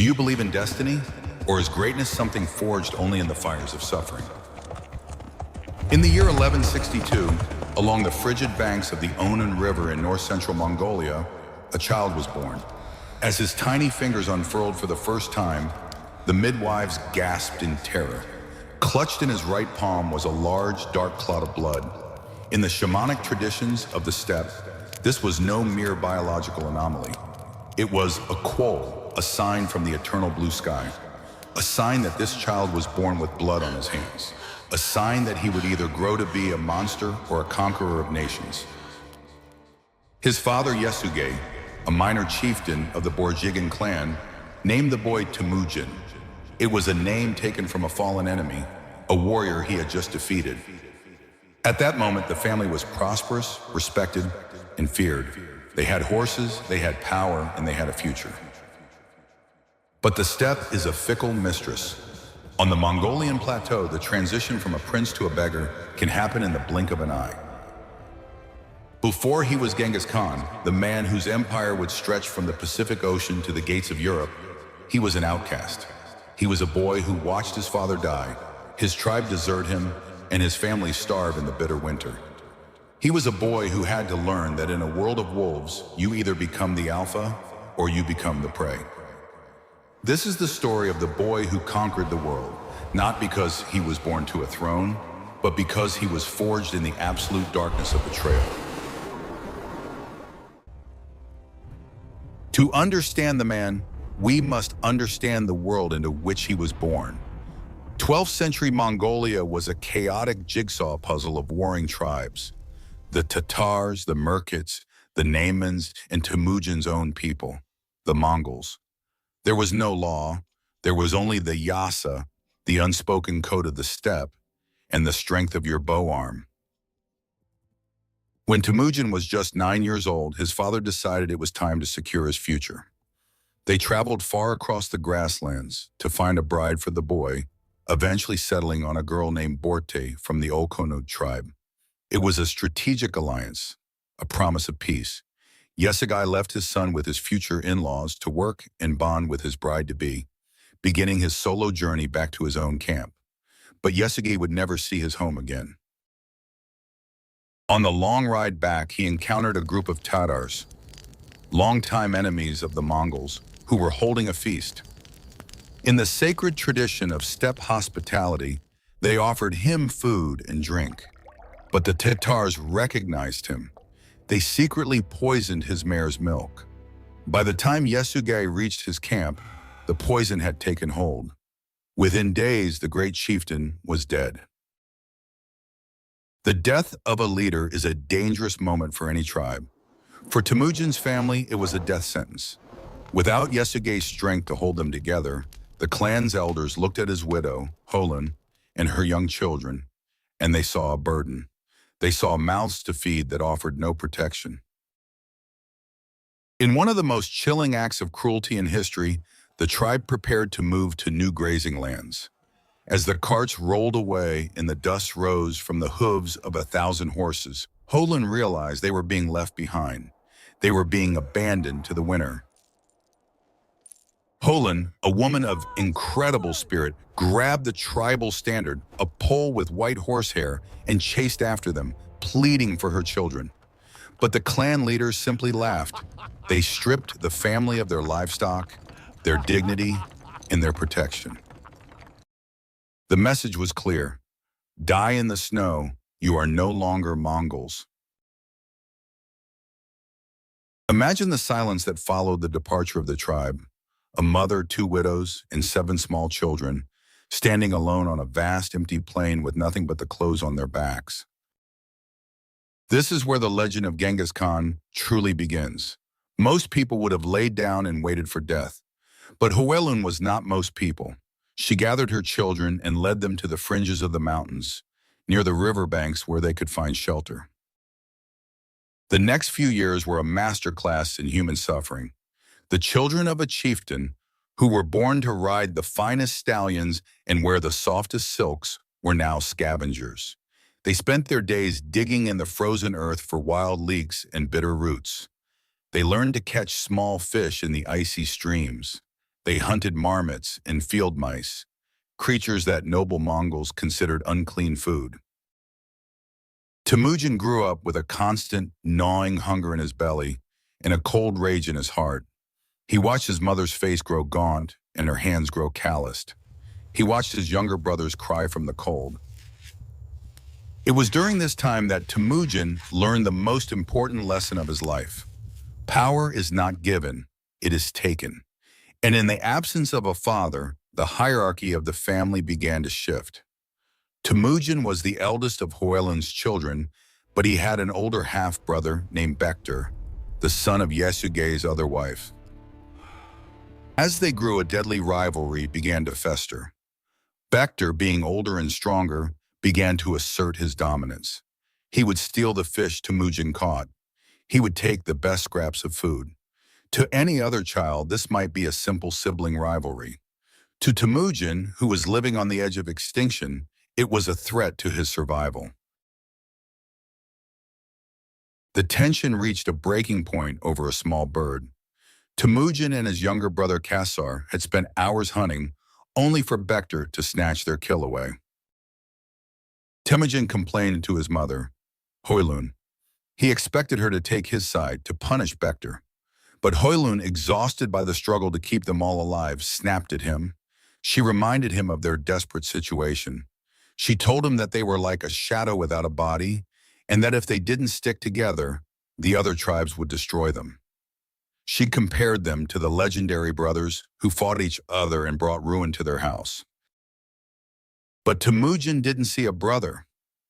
Do you believe in destiny, or is greatness something forged only in the fires of suffering? In the year 1162, along the frigid banks of the Onan River in north-central Mongolia, a child was born. As his tiny fingers unfurled for the first time, the midwives gasped in terror. Clutched in his right palm was a large, dark clot of blood. In the shamanic traditions of the steppe, this was no mere biological anomaly. It was a quol, a sign from the eternal blue sky, a sign that this child was born with blood on his hands, a sign that he would either grow to be a monster or a conqueror of nations. His father, Yesugei, a minor chieftain of the Borjigin clan, named the boy Temujin. It was a name taken from a fallen enemy, a warrior he had just defeated. At that moment, the family was prosperous, respected, and feared. They had horses, they had power, and they had a future. But the steppe is a fickle mistress. On the Mongolian plateau, the transition from a prince to a beggar can happen in the blink of an eye. Before he was Genghis Khan, the man whose empire would stretch from the Pacific Ocean to the gates of Europe, he was an outcast. He was a boy who watched his father die, his tribe desert him, and his family starve in the bitter winter. He was a boy who had to learn that in a world of wolves, you either become the alpha or you become the prey. This is the story of the boy who conquered the world, not because he was born to a throne, but because he was forged in the absolute darkness of betrayal. To understand the man, we must understand the world into which he was born. 12th century Mongolia was a chaotic jigsaw puzzle of warring tribes. The Tatars, the Merkits, the Naimans, and Temujin's own people, the Mongols. There was no law, there was only the yasa, the unspoken code of the steppe, and the strength of your bow arm. When Temujin was just 9 years old, his father decided it was time to secure his future. They traveled far across the grasslands to find a bride for the boy, eventually settling on a girl named Borte from the Okono tribe. It was a strategic alliance, a promise of peace. Yesugei left his son with his future in-laws to work and bond with his bride-to-be, beginning his solo journey back to his own camp. But Yesugei would never see his home again. On the long ride back, he encountered a group of Tatars, longtime enemies of the Mongols, who were holding a feast. In the sacred tradition of steppe hospitality, they offered him food and drink. But the Tatars recognized him. They secretly poisoned his mare's milk. By the time Yesugei reached his camp, the poison had taken hold. Within days, the great chieftain was dead. The death of a leader is a dangerous moment for any tribe. For Temujin's family, it was a death sentence. Without Yesugei's strength to hold them together, the clan's elders looked at his widow, Holon, and her young children, and they saw a burden. They saw mouths to feed that offered no protection. In one of the most chilling acts of cruelty in history, the tribe prepared to move to new grazing lands. As the carts rolled away and the dust rose from the hooves of 1,000 horses, Holon realized they were being left behind. They were being abandoned to the winter. Holon, a woman of incredible spirit, grabbed the tribal standard, a pole with white horsehair, and chased after them, pleading for her children. But the clan leaders simply laughed. They stripped the family of their livestock, their dignity, and their protection. The message was clear. Die in the snow, you are no longer Mongols. Imagine the silence that followed the departure of the tribe. A mother, 2 widows, and 7 small children, standing alone on a vast empty plain with nothing but the clothes on their backs. This is where the legend of Genghis Khan truly begins. Most people would have laid down and waited for death. But Holon was not most people. She gathered her children and led them to the fringes of the mountains, near the riverbanks where they could find shelter. The next few years were a masterclass in human suffering. The children of a chieftain, who were born to ride the finest stallions and wear the softest silks, were now scavengers. They spent their days digging in the frozen earth for wild leeks and bitter roots. They learned to catch small fish in the icy streams. They hunted marmots and field mice, creatures that noble Mongols considered unclean food. Temujin grew up with a constant, gnawing hunger in his belly and a cold rage in his heart. He watched his mother's face grow gaunt and her hands grow calloused. He watched his younger brothers cry from the cold. It was during this time that Temujin learned the most important lesson of his life. Power is not given, it is taken. And in the absence of a father, the hierarchy of the family began to shift. Temujin was the eldest of Hoyland's children, but he had an older half-brother named Bektir, the son of Yesugei's other wife. As they grew, a deadly rivalry began to fester. Bektir, being older and stronger, began to assert his dominance. He would steal the fish Temujin caught. He would take the best scraps of food. To any other child, this might be a simple sibling rivalry. To Temujin, who was living on the edge of extinction, it was a threat to his survival. The tension reached a breaking point over a small bird. Temujin and his younger brother Kassar had spent hours hunting, only for Bektir to snatch their kill away. Temujin complained to his mother, Hoylun. He expected her to take his side, to punish Bektir. But Hoylun, exhausted by the struggle to keep them all alive, snapped at him. She reminded him of their desperate situation. She told him that they were like a shadow without a body, and that if they didn't stick together, the other tribes would destroy them. She compared them to the legendary brothers who fought each other and brought ruin to their house. But Temujin didn't see a brother.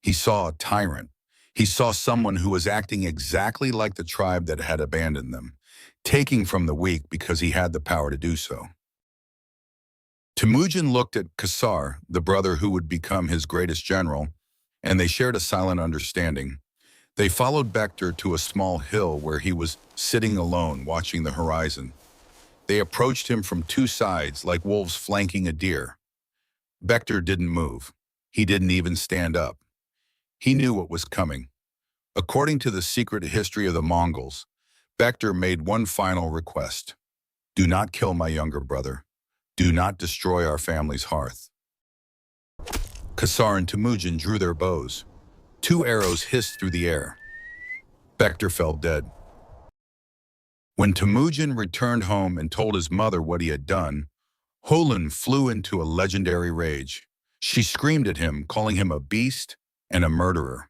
He saw a tyrant. He saw someone who was acting exactly like the tribe that had abandoned them, taking from the weak because he had the power to do so. Temujin looked at Kassar, the brother who would become his greatest general, and they shared a silent understanding. They followed Bektir to a small hill where he was sitting alone, watching the horizon. They approached him from two sides, like wolves flanking a deer. Bektir didn't move. He didn't even stand up. He knew what was coming. According to the secret history of the Mongols, Bektir made one final request. Do not kill my younger brother. Do not destroy our family's hearth. Kassar and Temujin drew their bows. Two arrows hissed through the air. Bektir fell dead. When Temujin returned home and told his mother what he had done, Hoylun flew into a legendary rage. She screamed at him, calling him a beast and a murderer.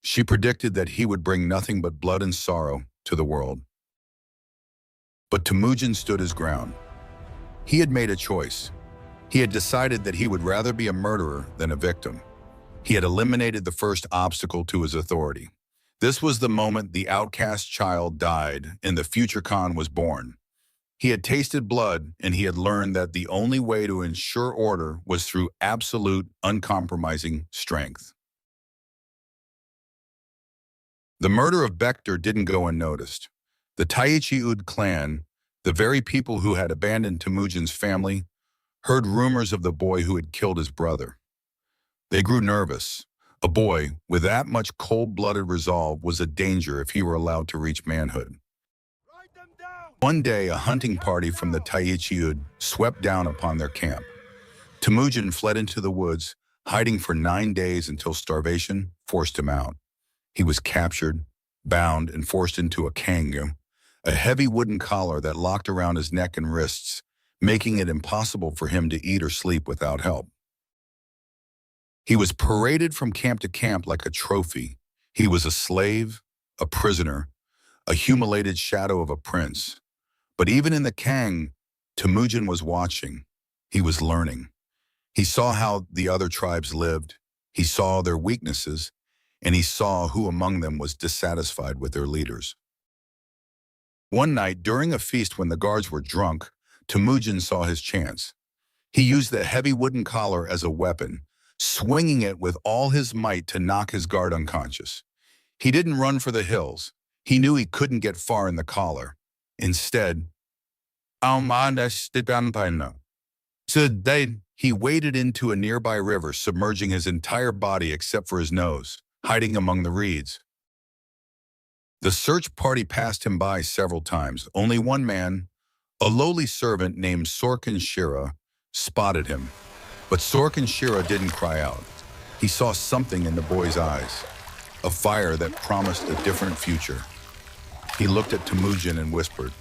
She predicted that he would bring nothing but blood and sorrow to the world. But Temujin stood his ground. He had made a choice. He had decided that he would rather be a murderer than a victim. He had eliminated the first obstacle to his authority. This was the moment the outcast child died and the future Khan was born. He had tasted blood, and he had learned that the only way to ensure order was through absolute, uncompromising strength. The murder of Bektir didn't go unnoticed. The Taichi-Ud clan, the very people who had abandoned Temujin's family, heard rumors of the boy who had killed his brother. They grew nervous. A boy with that much cold-blooded resolve was a danger if he were allowed to reach manhood. One day, a hunting party from the Taichi-Ud swept down upon their camp. Temujin fled into the woods, hiding for 9 days until starvation forced him out. He was captured, bound, and forced into a kangu, a heavy wooden collar that locked around his neck and wrists, making it impossible for him to eat or sleep without help. He was paraded from camp to camp like a trophy. He was a slave, a prisoner, a humiliated shadow of a prince. But even in the Kang, Temujin was watching. He was learning. He saw how the other tribes lived. He saw their weaknesses, and he saw who among them was dissatisfied with their leaders. One night, during a feast when the guards were drunk, Temujin saw his chance. He used the heavy wooden collar as a weapon, swinging it with all his might to knock his guard unconscious. He didn't run for the hills. He knew he couldn't get far in the collar. Instead, he waded into a nearby river, submerging his entire body except for his nose, hiding among the reeds. The search party passed him by several times. Only one man, A lowly servant named Sorkin Shira spotted him, but Sorkin Shira didn't cry out. He saw something in the boy's eyes, a fire that promised a different future. He looked at Temujin and whispered,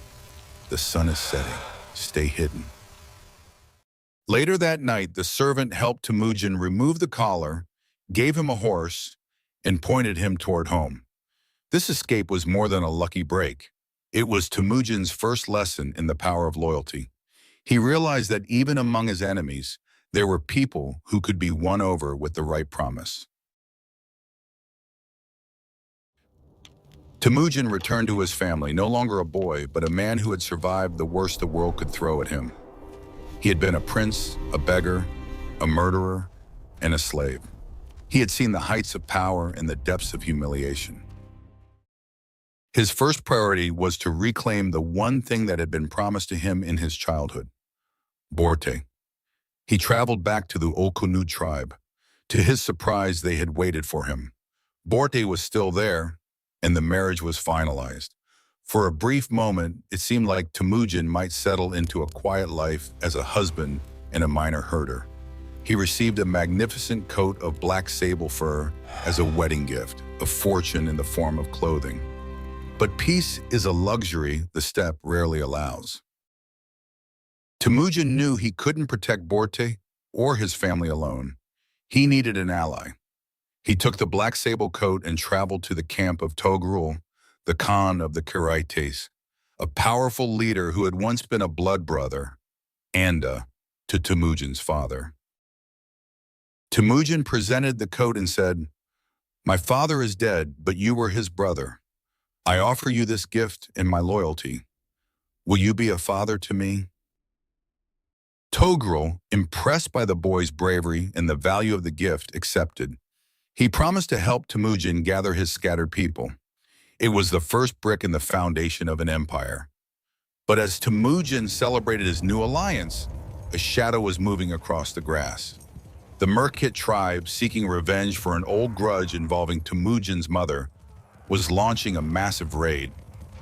"The sun is setting. Stay hidden." Later that night, the servant helped Temujin remove the collar, gave him a horse, and pointed him toward home. This escape was more than a lucky break. It was Temujin's first lesson in the power of loyalty. He realized that even among his enemies, there were people who could be won over with the right promise. Temujin returned to his family, no longer a boy, but a man who had survived the worst the world could throw at him. He had been a prince, a beggar, a murderer, and a slave. He had seen the heights of power and the depths of humiliation. His first priority was to reclaim the one thing that had been promised to him in his childhood, Borte. He traveled back to the Olkunud tribe. To his surprise, they had waited for him. Borte was still there, and the marriage was finalized. For a brief moment, it seemed like Temujin might settle into a quiet life as a husband and a minor herder. He received a magnificent coat of black sable fur as a wedding gift, a fortune in the form of clothing. But peace is a luxury the steppe rarely allows. Temujin knew he couldn't protect Borte or his family alone. He needed an ally. He took the black sable coat and traveled to the camp of Toghrul, the Khan of the Karaites, a powerful leader who had once been a blood brother, Anda, to Temujin's father. Temujin presented the coat and said, "My father is dead, but you were his brother. I offer you this gift and my loyalty. Will you be a father to me?" Toghrul, impressed by the boy's bravery and the value of the gift, accepted. He promised to help Temujin gather his scattered people. It was the first brick in the foundation of an empire. But as Temujin celebrated his new alliance, a shadow was moving across the grass. The Merkit tribe, seeking revenge for an old grudge involving Temujin's mother, was launching a massive raid.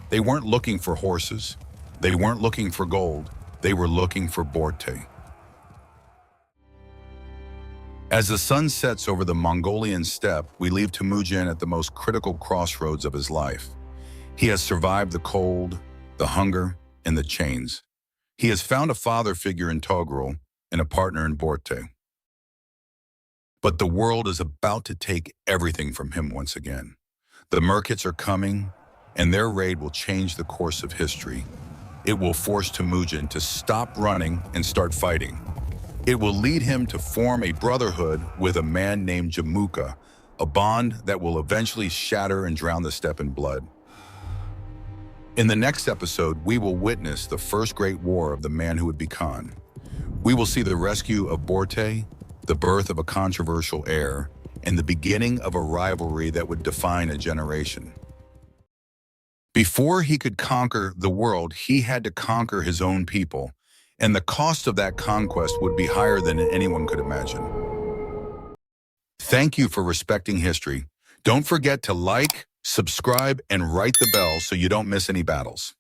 They weren't looking for horses. They weren't looking for gold. They were looking for Borte. As the sun sets over the Mongolian steppe, we leave Temujin at the most critical crossroads of his life. He has survived the cold, the hunger, and the chains. He has found a father figure in Toghrul and a partner in Borte. But the world is about to take everything from him once again. The Merkits are coming, and their raid will change the course of history. It will force Temujin to stop running and start fighting. It will lead him to form a brotherhood with a man named Jamukha, a bond that will eventually shatter and drown the steppe in blood. In the next episode, we will witness the first great war of the man who would be Khan. We will see the rescue of Borte, the birth of a controversial heir, and the beginning of a rivalry that would define a generation. Before he could conquer the world, he had to conquer his own people, and the cost of that conquest would be higher than anyone could imagine. Thank you for respecting history. Don't forget to like, subscribe, and write the bell so you don't miss any battles.